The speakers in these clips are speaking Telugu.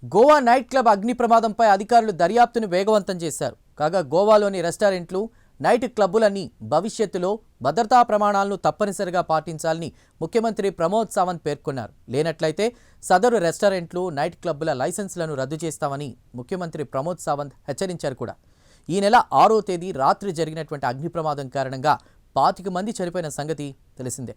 గోవా నైట్ క్లబ్ అగ్ని ప్రమాదంపై అధికారులు దర్యాప్తును వేగవంతం చేశారు. కాగా గోవాలోని రెస్టారెంట్లు, నైట్ క్లబ్బులన్నీ భవిష్యత్తులో భద్రతా ప్రమాణాలను తప్పనిసరిగా పాటించాలని ముఖ్యమంత్రి ప్రమోద్ సావంత్ పేర్కొన్నారు. లేనట్లయితే సదరు రెస్టారెంట్లు, నైట్ క్లబ్బుల లైసెన్సులను రద్దు చేస్తామని ముఖ్యమంత్రి ప్రమోద్ సావంత్ హెచ్చరించారు కూడా. ఈ నెల 6వ తేదీ రాత్రి జరిగినటువంటి అగ్ని ప్రమాదం కారణంగా 25 మంది చనిపోయిన సంగతి తెలిసిందే.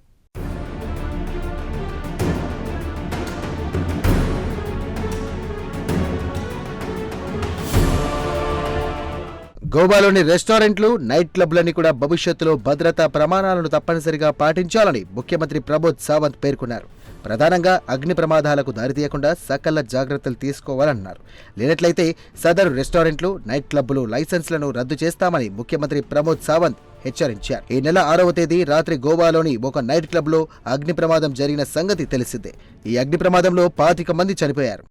గోవాలోని రెస్టారెంట్లు, నైట్ క్లబ్లన్నీ కూడా భవిష్యత్తులో భద్రతా ప్రమాణాలను తప్పనిసరిగా పాటించాలని ముఖ్యమంత్రి ప్రమోద్ సావంత్ పేర్కొన్నారు. ప్రధానంగా అగ్ని ప్రమాదాలకు దారితీయకుండా సకల జాగ్రత్తలు తీసుకోవాలన్నారు. లేనట్లయితే సదరు రెస్టారెంట్లు, నైట్ క్లబ్బులు లైసెన్స్లను రద్దు చేస్తామని ముఖ్యమంత్రి ప్రమోద్ సావంత్ హెచ్చరించారు. ఈ నెల 6వ తేదీ రాత్రి గోవాలోని ఒక నైట్ క్లబ్లో అగ్ని ప్రమాదం జరిగిన సంగతి తెలిసిందే. ఈ అగ్ని ప్రమాదంలో 25 మంది చనిపోయారు.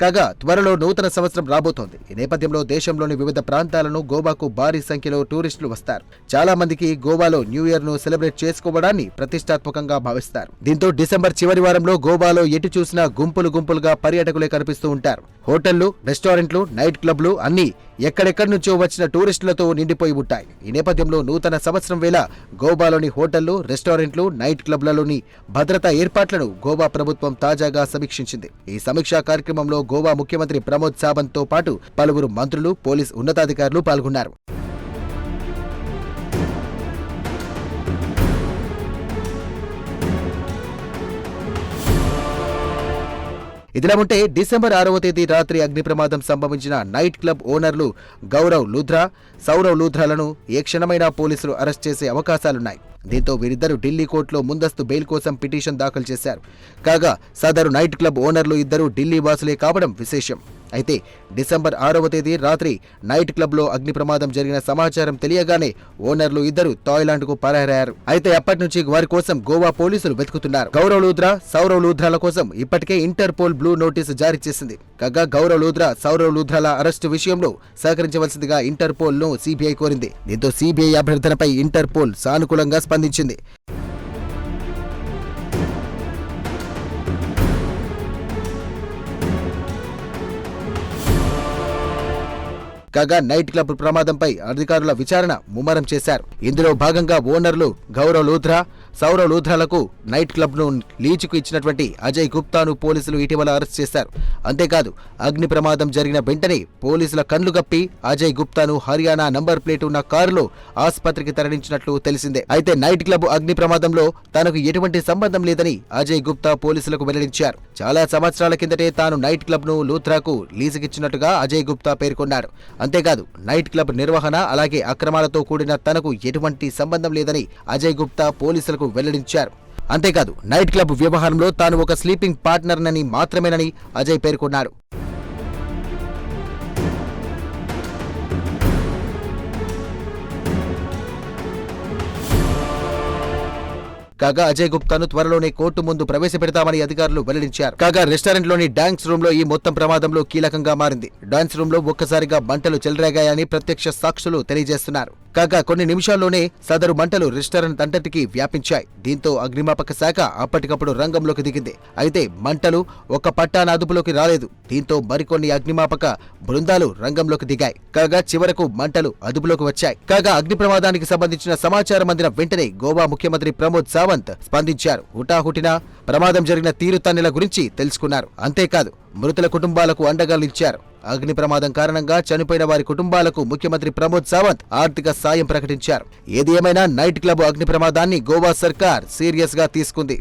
కాగా త్వరలో నూతన సంవత్సరం రాబోతోంది. ఈ నేపథ్యంలో దేశంలోని వివిధ ప్రాంతాలను గోవాకు భారీ సంఖ్యలో టూరిస్టులు వస్తారు. చాలా మందికి గోవాలో న్యూ ఇయర్ ను సెలబ్రేట్ చేసుకోవడాన్ని ప్రతిష్టాత్మకంగా భావిస్తారు. దీంతో డిసెంబర్ చివరి వారంలో గోవాలో ఎటు చూసినా గుంపులుగా పర్యాటకులే కనిపిస్తూ ఉంటారు. హోటళ్లు, రెస్టారెంట్లు, నైట్ క్లబ్లు అన్నీ ఎక్కడెక్కడి నుంచో వచ్చిన టూరిస్టులతో నిండిపోయి ఉంటాయి. ఈ నేపథ్యంలో నూతన సంవత్సరం వేళ గోవాలోని హోటళ్లు, రెస్టారెంట్లు, నైట్ క్లబ్లలోని భద్రతా ఏర్పాట్లను గోవా ప్రభుత్వం తాజాగా సమీక్షించింది. ఈ సమీక్షా కార్యక్రమంలో గోవా ముఖ్యమంత్రి ప్రమోద్ సావంత్ తో పాటు పలువురు మంత్రులు, పోలీస్ ఉన్నతాధికారులు పాల్గొన్నారు. ఇదిలా ఉంటే డిసెంబర్ 6వ తేదీ రాత్రి అగ్ని ప్రమాదం సంభవించిన నైట్ క్లబ్ ఓనర్లు గౌరవ్ లూథ్రా, సౌరవ్ లూథ్రాలను ఏ క్షణమైనా పోలీసులు అరెస్ట్ చేసే అవకాశాలున్నాయి. దీంతో వీరిద్దరూ ఢిల్లీ కోర్టులో ముందస్తు బెయిల్ కోసం పిటిషన్ దాఖలు చేశారు. కాగా సదరు నైట్ క్లబ్ ఓనర్లు ఇద్దరూ ఢిల్లీ వాసులే కావడం విశేషం. అయితే డిసెంబర్ 6వ తేదీ రాత్రి నైట్ క్లబ్లో అగ్ని ప్రమాదం జరిగిన సమాచారం తెలియగానే ఓనర్లు ఇద్దరు థాయిలాండ్కు పరారయ్యారు. అయితే అప్పటి నుంచి వారి కోసం గోవా పోలీసులు వెతుకుతున్నారు. గౌరవ్ లూథ్రా, సౌరవ్ లూథ్రాల కోసం ఇప్పటికే ఇంటర్పోల్ బ్లూ నోటీసు జారీ చేసింది. కాగా గౌరవ్ లూథ్రా, సౌరవ్ లూథ్రాల అరెస్టు విషయంలో సహకరించవలసిందిగా ఇంటర్పోల్ ను సిబిఐ కోరింది. దీంతో సిబిఐ అభ్యర్థనపై ఇంటర్పోల్ సానుకూలంగా స్పందించింది. కాగా నైట్ క్లబ్ ప్రమాదంపై అధికారుల విచారణ ముమ్మరం చేశారు. ఇందులో భాగంగా ఓనర్లు గౌరవ్ లూథ్రా, సౌరవ్ లూథ్రాలకు నైట్ క్లబ్ ను లీజుకు ఇచ్చినటువంటి అజయ్ గుప్తాను పోలీసులు ఇటీవల అరెస్ట్ చేశారు. అంతేకాదు అగ్ని ప్రమాదం జరిగిన వెంటనే పోలీసుల కళ్లు గప్పి అజయ్ గుప్తాను హర్యానా నంబర్ ప్లేట్ ఉన్న కారులో ఆసుపత్రికి తరలించినట్లు తెలిసిందే. అయితే నైట్ క్లబ్ అగ్ని ప్రమాదంలో తనకు ఎటువంటి సంబంధం లేదని అజయ్ గుప్తా పోలీసులకు వెల్లడించారు. చాలా సంవత్సరాల కిందటే తాను నైట్ క్లబ్ ను లూథ్రాకు లీజుకిచ్చినట్టుగా అజయ్ గుప్తా పేర్కొన్నాడు. అంతేకాదు నైట్ క్లబ్ నిర్వహణ అలాగే అక్రమాలతో కూడిన తనకు ఎటువంటి సంబంధం లేదని అజయ్ గుప్తా పోలీసులకు వెల్లడించారు. అంతేకాదు నైట్ క్లబ్ వ్యవహారంలో తాను ఒక స్లీపింగ్ పార్ట్నర్నని మాత్రమేనని అజయ్ పేర్కొన్నారు. కాగా అజయ్ గుప్తాను త్వరలోనే కోర్టు ముందు ప్రవేశపెడతామని అధికారులు వెల్లడించారు. కాగా రెస్టారెంట్ లోని డాన్స్ రూమ్ లో ఈ మొత్తం ప్రమాదంలో కీలకంగా మారింది. డాన్స్ రూమ్ లో ఒక్కసారిగా మంటలు చెలరేగాయని ప్రత్యక్ష సాక్షులు తెలియజేస్తున్నారు. కాగా కొన్ని నిమిషాల్లోనే సదరు మంటలు రెస్టారెంట్ అంతటికీ వ్యాపించాయి. దీంతో అగ్నిమాపక శాఖ అప్పటికప్పుడు రంగంలోకి దిగింది. అయితే మంటలు ఒక్క పట్టాన అదుపులోకి రాలేదు. దీంతో మరికొన్ని అగ్నిమాపక బృందాలు రంగంలోకి దిగాయి. కాగా చివరకు మంటలు అదుపులోకి వచ్చాయి. కాగా అగ్ని ప్రమాదానికి సంబంధించిన సమాచారం అందిన వెంటనే గోవా ముఖ్యమంత్రి ప్రమోద్ సావంత్ స్పందించారు. హుటాహుటిన ప్రమాదం జరిగిన తీరుతన్నుల గురించి తెలుసుకున్నారు. అంతేకాదు మృతుల కుటుంబాలకు అండగా నిలిచారు. అగ్ని ప్రమాదం కారణంగా చనిపోయిన వారి కుటుంబాలకు ముఖ్యమంత్రి ప్రమోద్ సావంత్ ఆర్థిక సాయం ప్రకటించారు. ఏది ఏమైనా నైట్ క్లబ్ అగ్ని ప్రమాదాన్ని గోవా సర్కార్ సీరియస్ గా తీసుకుంది.